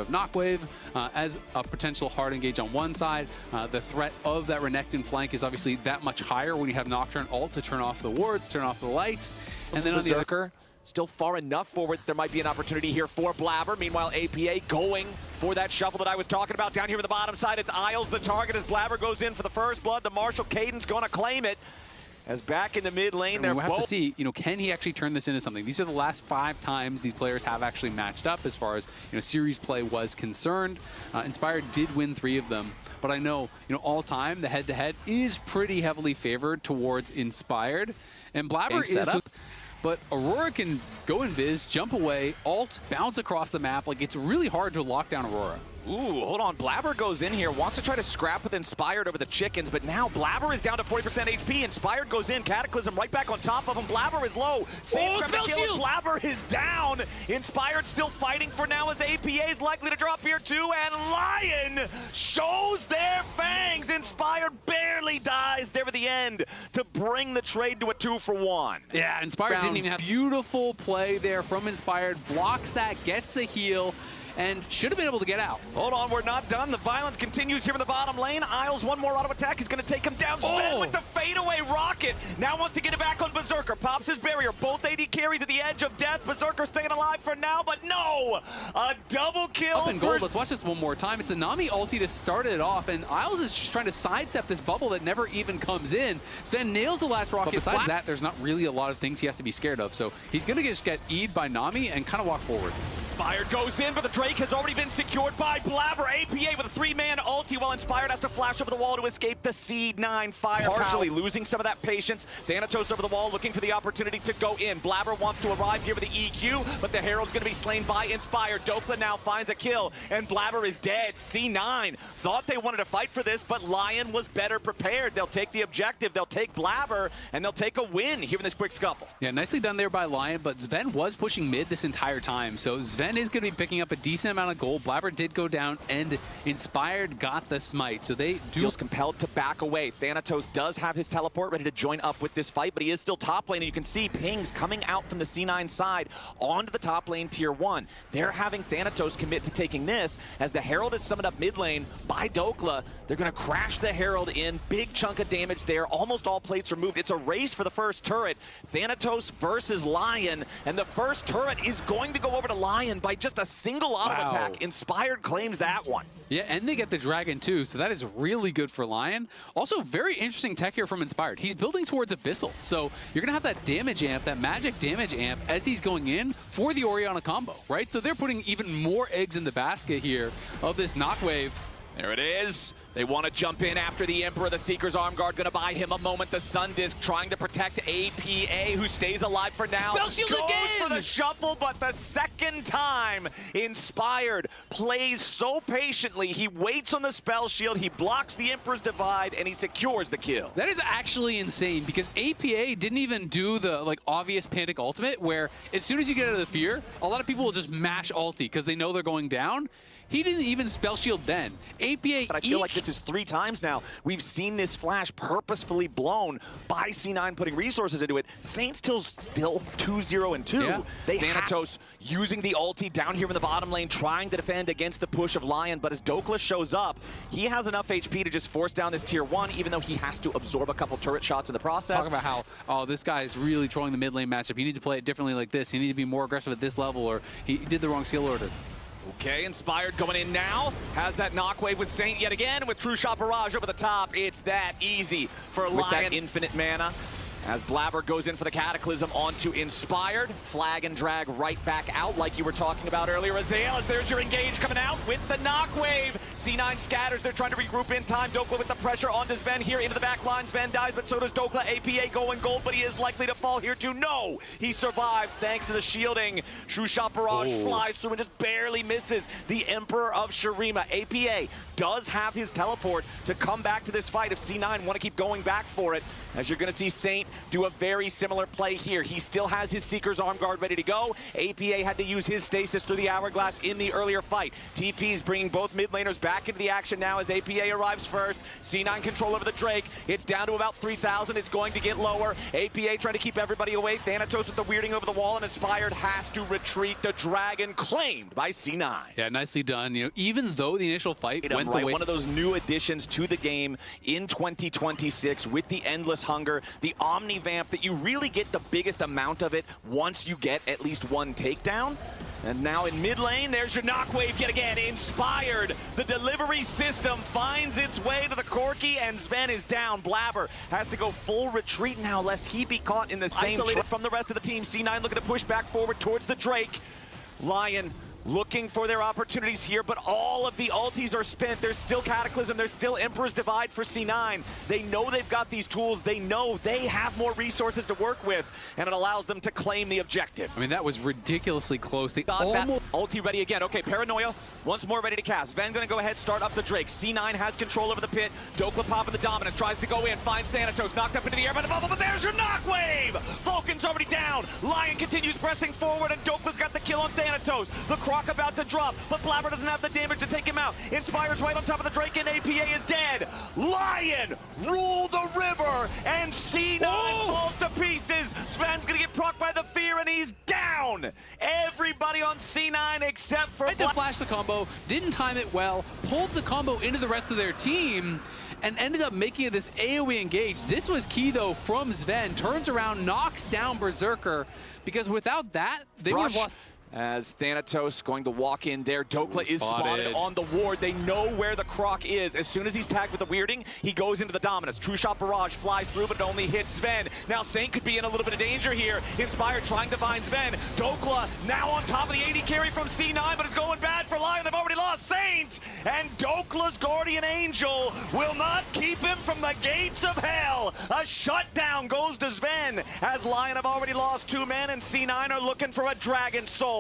of Knockwave as a potential hard engage on one side. The threat of that Renekton flank is obviously that much higher when you have Nocturne ult to turn off the wards, turn off the lights. And then on the Berserker still far enough forward. There might be an opportunity here for Blabber. Meanwhile, APA going for that shuffle that I was talking about down here on the bottom side. It's Isles the target as Blabber goes in for the first blood. The Marshall Caden's going to claim it. As back in the mid lane, we'll have to see, can he actually turn this into something? These are the last 5 times these players have actually matched up as far as series play was concerned. Inspired did win 3 of them, but I know all time the head-to-head is pretty heavily favored towards Inspired, and Blabber is. But Aurora can go invis, jump away, ult, bounce across the map. Like, it's really hard to lock down Aurora. Ooh, hold on. Blabber goes in here, wants to try to scrap with Inspired over the chickens, but now Blabber is down to 40% HP. Inspired goes in, Cataclysm right back on top of him. Blabber is low. Saves grab the kill, Blabber is down. Inspired still fighting for now as APA is likely to drop here too, and Lyon shows their fangs. Inspired barely dies there at the end to bring the trade to a 2-for-1. Yeah, Inspired didn't even have beautiful play there from Inspired. Blocks that, gets the heal, and should have been able to get out. Hold on, we're not done. The violence continues here in the bottom lane. Isles, one more auto attack. He's going to take him down. Sven with the fadeaway rocket. Now wants to get it back on Berserker. Pops his barrier. Both AD carry to the edge of death. Berserker staying alive for now, but no! A double kill. Up in gold. Let's watch this one more time. It's a Nami ulti to start it off, and Isles is just trying to sidestep this bubble that never even comes in. Sven nails the last rocket. But besides that, there's not really a lot of things he has to be scared of, so he's going to just get E'd by Nami and kind of walk forward. Inspired goes in, but the Drake has already been secured by Blabber. APA with a 3-man ulti while Inspired has to flash over the wall to escape the C9 fire. Partially losing some of that patience. Thanatos over the wall looking for the opportunity to go in. Blabber wants to arrive here with the EQ, but the Herald's going to be slain by Inspired. Dokla now finds a kill, and Blabber is dead. C9 thought they wanted to fight for this, but Lyon was better prepared. They'll take the objective, they'll take Blabber, and they'll take a win here in this quick scuffle. Yeah, nicely done there by Lyon, but Sven was pushing mid this entire time, so Sven is going to be picking up a decent amount of gold. Blabber did go down, and Inspired got the smite, so they do. Feels compelled to back away. Thanatos does have his teleport ready to join up with this fight, but he is still top lane, and you can see pings coming out from the C9 side onto the top lane tier 1. They're having Thanatos commit to taking this, as the Herald is summoned up mid lane by Dokla. They're going to crash the Herald in. Big chunk of damage there. Almost all plates removed. It's a race for the first turret. Thanatos versus Lyon, and the first turret is going to go over to Lyon by just a single auto attack. Inspired claims that one. Yeah, and they get the dragon too, so that is really good for Lyon. Also, very interesting tech here from Inspired. He's building towards Abyssal, so you're going to have that damage amp, that magic damage amp, as he's going in for the Orianna combo, right? So they're putting even more eggs in the basket here of this Knockwave. There it is. They want to jump in after the Emperor. The Seeker's Arm Guard going to buy him a moment. The Sun Disc trying to protect APA, who stays alive for now. Spell shield goes again! For the shuffle, but the second time, Inspired plays so patiently. He waits on the spell shield, he blocks the Emperor's Divide, and he secures the kill. That is actually insane, because APA didn't even do the obvious Pantic ultimate, where as soon as you get out of the fear, a lot of people will just mash ulti because they know they're going down. He didn't even spell shield then. APA. But I feel like this is 3 times now we've seen this flash purposefully blown by C9 putting resources into it. Saints still 2-0-2. Yeah. Thanatos using the ulti down here in the bottom lane, trying to defend against the push of Lyon, but as Dokla shows up, he has enough HP to just force down this tier 1, even though he has to absorb a couple turret shots in the process. Talk about how, oh, this guy is really trolling the mid lane matchup. You need to play it differently like this. You need to be more aggressive at this level, or he did the wrong skill order. Okay, Inspired going in now. Has that knockwave with Saint yet again with True Shot Barrage over the top. It's that easy for Lyon. With that infinite mana. As Blabber goes in for the Cataclysm onto Inspired. Flag and drag right back out like you were talking about earlier. Azael, as there's your engage coming out with the knockwave. C9 scatters, they're trying to regroup in time. Dokla with the pressure onto Sven here into the back line. Sven dies, but so does Dokla. APA going gold, but he is likely to fall here too. No, he survives thanks to the shielding. True Shot Barrage flies through and just barely misses the Emperor of Shurima. APA does have his teleport to come back to this fight if C9 want to keep going back for it. As you're going to see Saint do a very similar play here. He still has his Seeker's Arm Guard ready to go. APA had to use his stasis through the Hourglass in the earlier fight. TP is bringing both mid laners back into the action now as APA arrives first. C9 control over the Drake. It's down to about 3,000. It's going to get lower. APA trying to keep everybody away. Thanatos with the weirding over the wall, and Inspired has to retreat. The Dragon claimed by C9. Yeah, nicely done. You know, even though the initial fight went the way... One of those new additions to the game in 2026 with the Endless Hunger, the Omni Vamp, that you really get the biggest amount of it once you get at least one takedown. And now in mid lane, there's your Knockwave yet again. Inspired. The delivery system finds its way to the Corki, and Sven is down. Blabber has to go full retreat now, lest he be caught in the same trap from the rest of the team. C9 looking to push back forward towards the Drake. Lyon looking for their opportunities here, but all of the ultis are spent. There's still Cataclysm. There's still Emperor's Divide for C9. They know they've got these tools. They know they have more resources to work with, and it allows them to claim the objective. I mean, that was ridiculously close. They got almost... that ulti ready again. Okay, Paranoia once more ready to cast. Sven gonna go ahead, start up the Drake. C9 has control over the pit. Dokla popping the dominance, tries to go in, finds Thanatos, knocked up into the air by the bubble, but there's your Knockwave! Falcon's already down. Lyon continues pressing forward, and Dokla's got the kill on Thanatos. The Croc about to drop, but Blabber doesn't have the damage to take him out. Inspire's right on top of the Drake, and APA is dead. Lyon rule the river, and C9 falls to pieces. Sven's gonna get procced by the fear, and he's down. Everybody on C9 except for to flash the combo, didn't time it well, pulled the combo into the rest of their team, and ended up making it this AoE engage. This was key though from Sven. Turns around, knocks down Berserker, because without that, they would have lost. As Thanatos going to walk in there. Dokla is spotted on the ward. They know where the Croc is. As soon as he's tagged with the weirding, he goes into the dominance. True Shot Barrage flies through, but it only hits Sven. Now Saint could be in a little bit of danger here. Inspired trying to find Sven. Dokla now on top of the 80 carry from C9, but it's going bad for Lyon. They've already lost Saint, and Dokla's Guardian Angel will not keep him from the gates of hell. A shutdown goes to Sven, as Lyon have already lost 2 men, and C9 are looking for a Dragon Soul.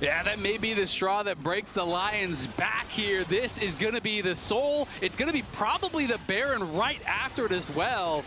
Yeah, that may be the straw that breaks the Lions back here. This is going to be the Soul. It's going to be probably the Baron right after it as well,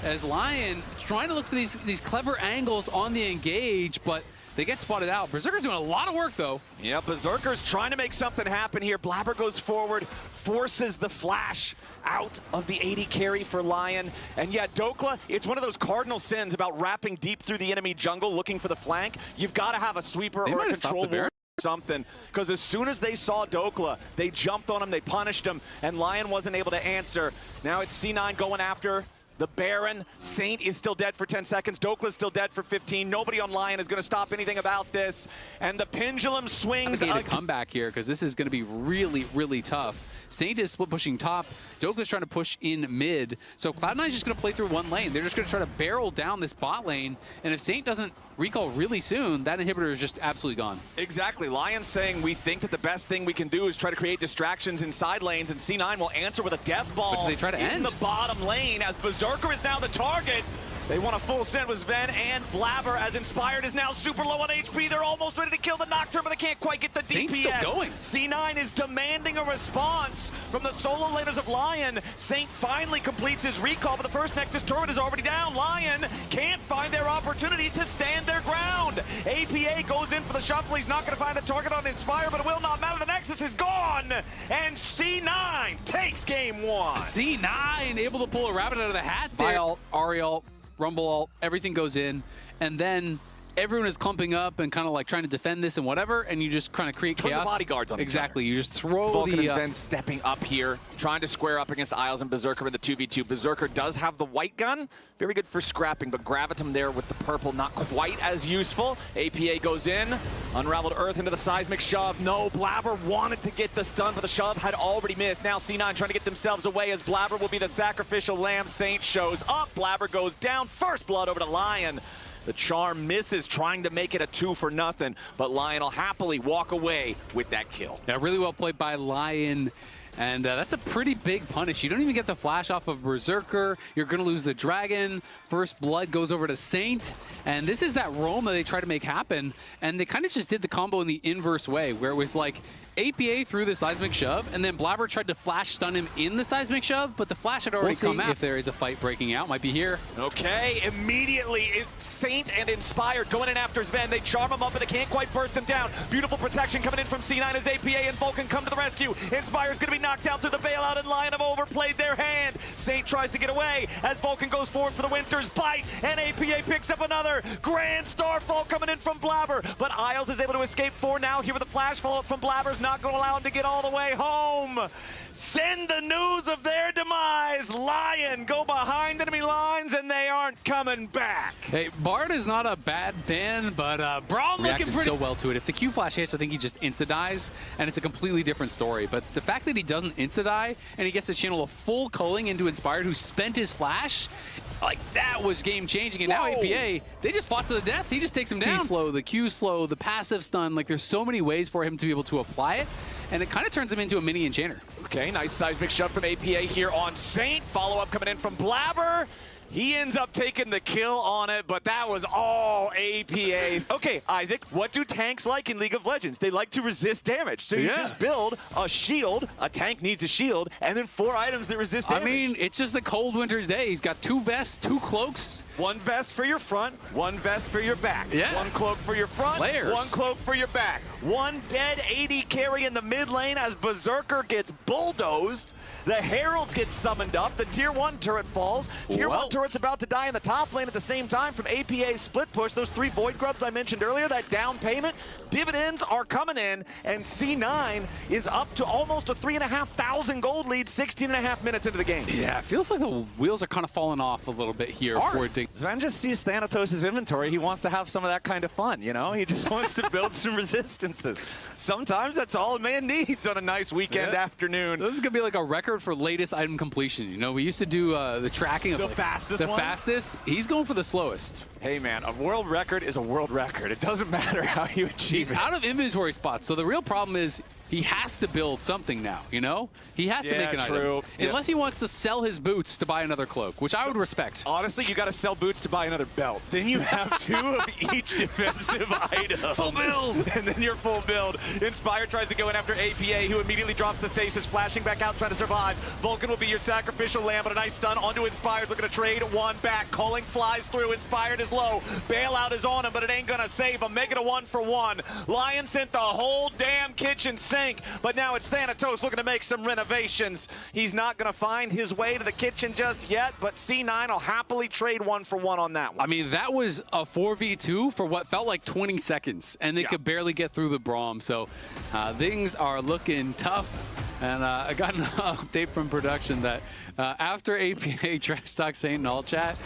as Lyon trying to look for these clever angles on the engage, but they get spotted out. Berserker's doing a lot of work, though. Yeah, Berserker's trying to make something happen here. Blabber goes forward, forces the flash out of the 80 carry for Lyon. And yeah, Dokla, it's one of those cardinal sins about wrapping deep through the enemy jungle looking for the flank. You've got to have a sweeper or a control ward or something, because as soon as they saw Dokla, they jumped on him, they punished him, and Lyon wasn't able to answer. Now it's C9 going after the Baron. Saint is still dead for 10 seconds. Dokla's still dead for 15. Nobody on Lyon is going to stop anything about this. And the pendulum swings. I need a comeback here, because this is going to be really, really tough. Saint is split pushing top. Dokla's trying to push in mid. So Cloud9 is just going to play through one lane. They're just going to try to barrel down this bot lane. And if Saint doesn't recall really soon, that inhibitor is just absolutely gone. Exactly. Lion's saying we think that the best thing we can do is try to create distractions in side lanes, and C9 will answer with a death ball. But do they try to end the bottom lane, as Berserker is now the target. They want a full send with Sven and Blabber, as Inspired is now super low on HP. They're almost ready to kill the Nocturne, but they can't quite get the DPS. Saint's still going. C9 is demanding a response from the solo laners of Lyon. Saint finally completes his recall, but the first Nexus turret is already down. Lyon can't find their opportunity to stand their ground. APA goes in for the shuffle. He's not going to find a target on Inspire, but it will not matter. The Nexus is gone, and C9 takes game 1. C9 able to pull a rabbit out of the hat there. Vial, Ariel, Rumble ult, everything goes in, and then everyone is clumping up and kind of like trying to defend this and whatever, and you just kind of create Turn chaos. The bodyguards on exactly. You just throw Vulcan the... and Sven stepping up here, trying to square up against Isles and Berserker in the 2v2. Berserker does have the white gun, very good for scrapping, but Gravitum there with the purple, not quite as useful. APA goes in, Unraveled Earth into the seismic shove. No, Blabber wanted to get the stun, but the shove had already missed. Now C9 trying to get themselves away, as Blabber will be the sacrificial lamb. Saint shows up, Blabber goes down, first blood over to Lyon. The charm misses, trying to make it a 2-for-0, but Lyon will happily walk away with that kill. Yeah, really well played by Lyon. And that's a pretty big punish. You don't even get the flash off of Berserker. You're going to lose the Dragon. First blood goes over to Saint. And this is that roam that they try to make happen. And they kind of just did the combo in the inverse way, where it was like, APA threw the seismic shove, and then Blabber tried to flash stun him in the seismic shove, but the flash had already come out. If there is a fight breaking out, might be here. Okay, immediately, Saint and Inspired going in after Sven. They charm him up, but they can't quite burst him down. Beautiful protection coming in from C9 as APA and Vulcan come to the rescue. Inspired's going to be knocked out through the bailout, and Lyon have overplayed their hand. Saint tries to get away as Vulcan goes forward for the Winter's Bite, and APA picks up another. Grand Starfall coming in from Blabber, but Isles is able to escape for now. Here with a flash follow-up from Blabber's not going to allow him to get all the way home. Send the news of their demise. Lyon go behind enemy lines, and they aren't coming back. Hey, Bard is not a bad ban, but Braum reacted so well to it. If the Q flash hits, I think he just insta-dies, and it's a completely different story. But the fact that he doesn't insta-die, and he gets to channel a full culling into Inspired, who spent his flash, like, that was game-changing. And now APA, they just fought to the death. He just takes him down. Slow, the Q slow, the passive stun. Like, there's so many ways for him to be able to apply it, and it kind of turns him into a mini enchanter. Okay, nice seismic shove from APA here on Saint. Follow-up coming in from Blabber. He ends up taking the kill on it, but that was all APA's. Okay, Isaac, what do tanks like in League of Legends? They like to resist damage. So you just build a shield, a tank needs a shield, and then 4 items that resist damage. I mean, it's just a cold winter's day. He's got 2 vests, 2 cloaks. 1 vest for your front, 1 vest for your back. 1 cloak for your front, Layers. 1 cloak for your back. 1 dead AD carry in the mid lane as Berserker gets bulldozed. The Herald gets summoned up. The Tier 1 turret falls. Tier 1 turret's about to die in the top lane at the same time from APA's split push. Those 3 Void Grubs I mentioned earlier, that down payment, dividends are coming in, and C9 is up to almost a 3,500 gold lead 16.5 minutes into the game. Yeah, it feels like the wheels are kind of falling off a little bit here for Dig. Sven just sees Thanatos' inventory. He wants to have some of that kind of fun, you know? He just wants to build some resistances. Sometimes that's all a man needs on a nice weekend afternoon. This is going to be like a record for latest item completion. You know, we used to do the tracking of the fastest one. He's going for the slowest. Hey man, a world record is a world record. It doesn't matter how you achieve it. He's out of inventory spots, so the real problem is he has to build something now, you know? He has to make an item. Unless he wants to sell his boots to buy another cloak, which I would respect. Honestly, you got to sell boots to buy another belt. Then you have 2 of each defensive item. Full build! And then you're full build. Inspire tries to go in after APA, who immediately drops the stasis, flashing back out, trying to survive. Vulcan will be your sacrificial lamb, but a nice stun onto Inspired, looking to trade 1 back. Calling flies through. Inspired is low. Bailout is on him, but it ain't gonna save him. Make it a 1-for-1. Lyon sent the whole damn kitchen sink, but now it's Thanatos looking to make some renovations. He's not gonna find his way to the kitchen just yet, but C9 will happily trade 1-for-1 on that one. I mean, that was a 4v2 for what felt like 20 seconds, and they could barely get through the Braum, so things are looking tough. And I got an update from production that after APA trash talk Saint in all chat,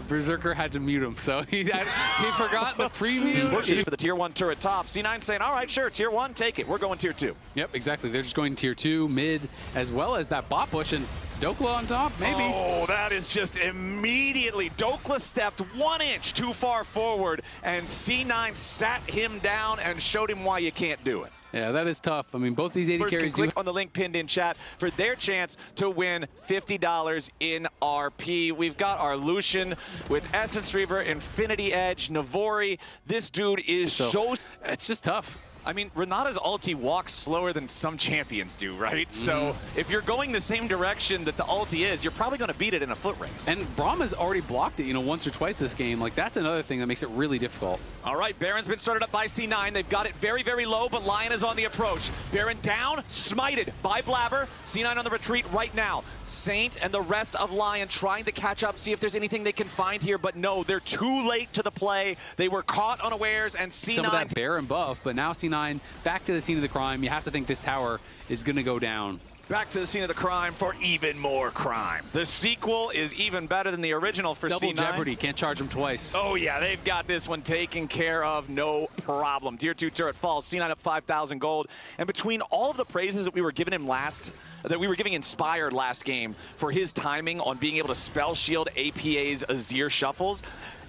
Berserker had to mute him. So he forgot the preview. Pushes for the Tier 1 turret top. C9 saying, all right, sure, Tier 1, take it. We're going Tier 2. Yep, exactly. They're just going Tier 2, mid, as well as that bot push. And Dokla on top, maybe. Oh, that is just immediately. Dokla stepped 1 inch too far forward, and C9 sat him down and showed him why you can't do it. Yeah, that is tough. I mean, both these AD carries click on the link pinned in chat for their chance to win $50 in RP. We've got our Lucian with Essence Reaver, Infinity Edge, Navori. This dude is so... It's just tough. I mean, Renata's ulti walks slower than some champions do, right? So if you're going the same direction that the ulti is, you're probably going to beat it in a foot race. And Braum has already blocked it, you know, once or twice this game. Like, that's another thing that makes it really difficult. All right, Baron's been started up by C9. They've got it very, very low, but Lyon is on the approach. Baron down, smited by Blabber. C9 on the retreat right now. Saint and the rest of Lyon trying to catch up, see if there's anything they can find here, but no, they're too late to the play. They were caught unawares, and C9... Some of that Baron buff, but now C9 back to the scene of the crime. You have to think this tower is going to go down. Back to the scene of the crime for even more crime. The sequel is even better than the original for Double C9. Jeopardy, can't charge them twice. Oh yeah, they've got this one taken care of, no problem. Tier 2 turret falls, C9 up 5,000 gold. And between all of the praises that we were giving him that we were giving Inspired last game for his timing on being able to spell shield APA's Azir shuffles,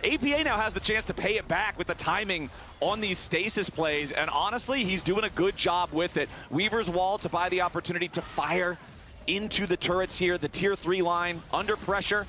APA now has the chance to pay it back with the timing on these stasis plays, and honestly, he's doing a good job with it. Weaver's Wall to buy the opportunity to fire into the turrets here. The Tier 3 line under pressure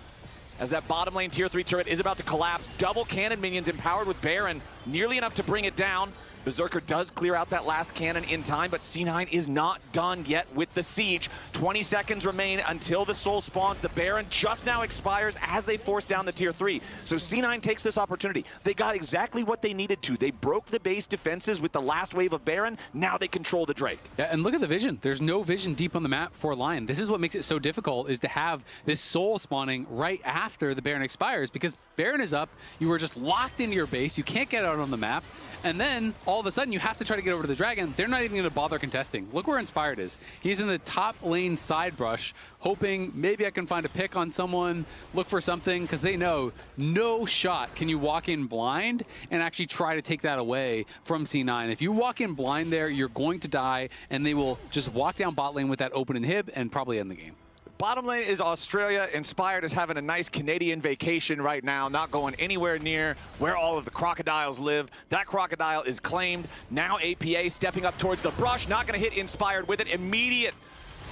as that bottom lane Tier 3 turret is about to collapse. Double cannon minions empowered with Baron, nearly enough to bring it down. Berserker does clear out that last cannon in time, but C9 is not done yet with the siege. 20 seconds remain until the soul spawns. The Baron just now expires as they force down the tier 3. So C9 takes this opportunity. They got exactly what they needed to. They broke the base defenses with the last wave of Baron. Now they control the Drake. Yeah, and look at the vision. There's no vision deep on the map for Lyon. This is what makes it so difficult, is to have this soul spawning right after the Baron expires, because Baron is up, you were just locked into your base, you can't get out on the map, and then all of a sudden you have to try to get over to the Dragon. They're not even going to bother contesting. Look where Inspired is. He's in the top lane side brush, hoping maybe I can find a pick on someone, look for something, because they know no shot can you walk in blind and actually try to take that away from C9. If you walk in blind there, you're going to die, and they will just walk down bot lane with that open inhib and probably end the game. Bottom lane is Australia. Inspired is having a nice Canadian vacation right now, not going anywhere near where all of the crocodiles live. That crocodile is claimed. Now APA stepping up towards the brush, not going to hit Inspired with it. Immediate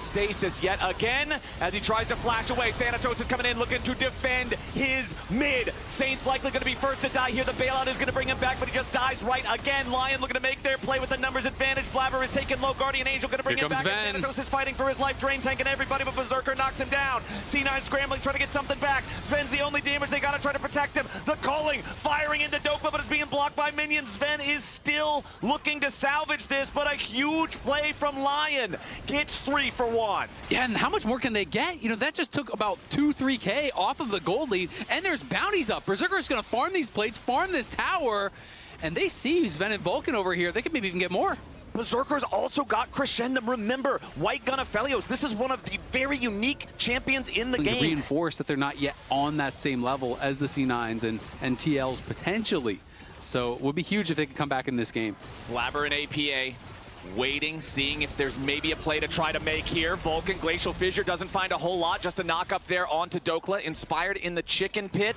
stasis yet again as he tries to flash away. Thanatos is coming in looking to defend his mid. Saint's likely going to be first to die here. The bailout is going to bring him back, but he just dies right again. Lyon looking to make their play with the numbers advantage. Blabber is taking low. Guardian Angel going to bring him back. Thanatos is fighting for his life, drain tanking everybody, but Berserker knocks him down. C9 scrambling, trying to get something back. Sven's the only damage. They got to try to protect him. The calling, firing into Dokla, but it's being blocked by minions. Sven is still looking to salvage this, but a huge play from Lyon. Gets 3 for 1. Yeah, and how much more can they get? You know, that just took about 2-3K off of the gold lead, and there's bounties up. Berserker's going to farm these plates, farm this tower, and they see Sven and Vulcan over here. They could maybe even get more. Berserker's also got Crescendum. Remember, White Gun Aphelios. This is one of the very unique champions in the game. Reinforce that they're not yet on that same level as the C9s and TLs potentially. So it would be huge if they could come back in this game. Blabber and APA. Waiting, seeing if there's maybe a play to try to make here. Vulcan, Glacial Fissure doesn't find a whole lot. Just a knock up there onto Dokla. Inspired in the chicken pit.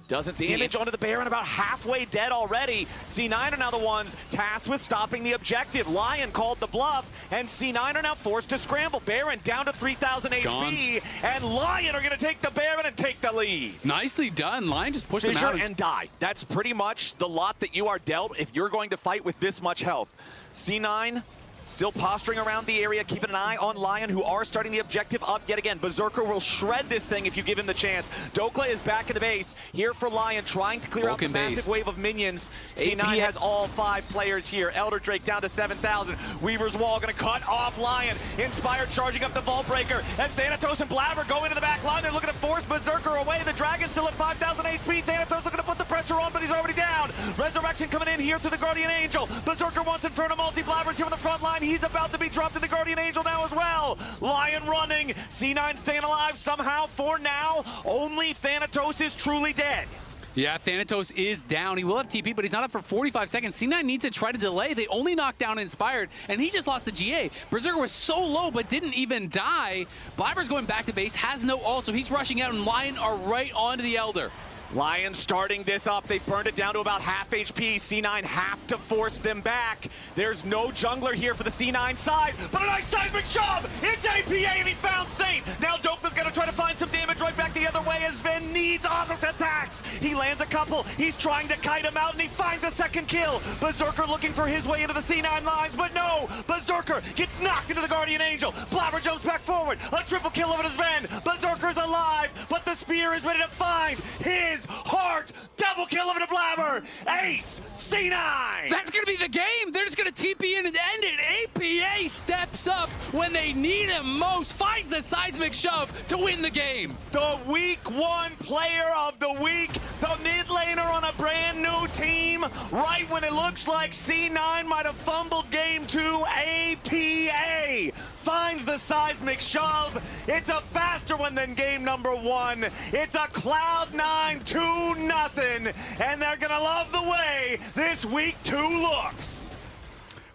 Doesn't see damage onto the Baron, about halfway dead already. C9 are now the ones tasked with stopping the objective. Lyon called the bluff, and C9 are now forced to scramble. Baron down to 3,000 HP, and Lyon are going to take the Baron and take the lead. Nicely done. Lyon just pushed Fissure him out and die. That's pretty much the lot that you are dealt if you're going to fight with this much health. C9 still posturing around the area, keeping an eye on Lyon, who are starting the objective up yet again. Berserker will shred this thing if you give him the chance. Dokla is back in the base, here for Lyon, trying to clear out the massive wave of minions. C9 has all 5 players here. Elder Drake down to 7,000. Weaver's Wall going to cut off Lyon. Inspired charging up the Vault Breaker as Thanatos and Blabber go into the back line. They're looking to force Berserker away. The Dragon's still at 5,000 HP. Thanatos looking to put the pressure on, but he's already down. Resurrection coming in here through the Guardian Angel. Berserker wants Inferno multi. Blabber's here on the front line. He's about to be dropped in the Guardian Angel now as well. Lyon running. C9 staying alive somehow for now. Only Thanatos is truly dead. Yeah, Thanatos is down. He will have TP, but he's not up for 45 seconds. C9 needs to try to delay. They only knocked down Inspired, and he just lost the GA. Berserker was so low, but didn't even die. Blabber's going back to base, has no ult, so he's rushing out, and Lyon are right onto the Elder. Lyon starting this up. They burned it down to about half HP. C9 have to force them back. There's no jungler here for the C9 side, but a nice seismic shove. It's APA and he found Saint. Now Dokla's going to try to find some damage right back the other way as Sven needs auto attacks. He lands a couple. He's trying to kite him out and he finds a second kill. Berserker looking for his way into the C9 lines, but no. Berserker gets knocked into the Guardian Angel. Blabber jumps back forward. A triple kill over to Sven. Berserker's alive, but the spear is ready to find his heart. Double kill over to Blabber. Ace, C9. That's going to be the game. They're just going to TP in and end it. APA steps up when they need him most, finds the seismic shove to win the game. The week 1 player of the week, the mid laner on a brand new team, right when it looks like C9 might have fumbled game 2, APA finds the seismic shove. It's a faster one than game number 1. It's a Cloud9 2-0, and they're gonna love the way this week 2 looks.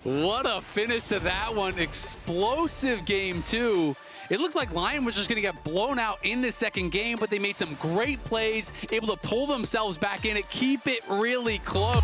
What a finish to that one. Explosive game 2. It looked like Lyon was just going to get blown out in the second game, but they made some great plays, able to pull themselves back in it, keep it really close.